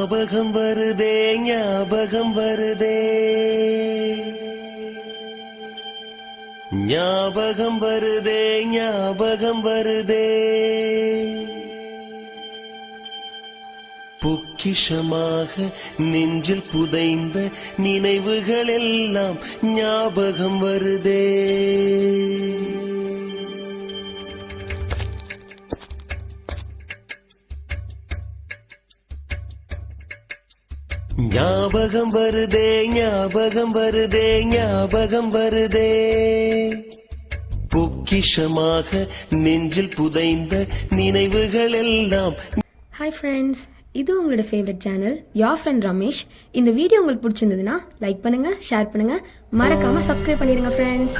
ஞாபகம் வருதே ஞாபகம் வருதே ஞாபகம் வருதே ஞாபகம் வருதே பொக்கிஷமாக நெஞ்சில் புதைந்த நினைவுகள் எல்லாம் ஞாபகம் வருதே ஞாபகம் வருதே ஞாபகம் வருதே ஞாபகம் வருதே பொக்கிஷமாக நெஞ்சில் புதைந்த நினைவுகள் எல்லாம். ஹாய் ஃப்ரெண்ட்ஸ், இது உங்களோட favourite channel your friend Ramesh. இந்த வீடியோ உங்களுக்கு பிடிச்சிருந்ததுன்னா லைக் பண்ணுங்க, ஷேர் பண்ணுங்க, மறக்காம சப்ஸ்கிரைப் பண்ணிடுங்க ஃப்ரெண்ட்ஸ்.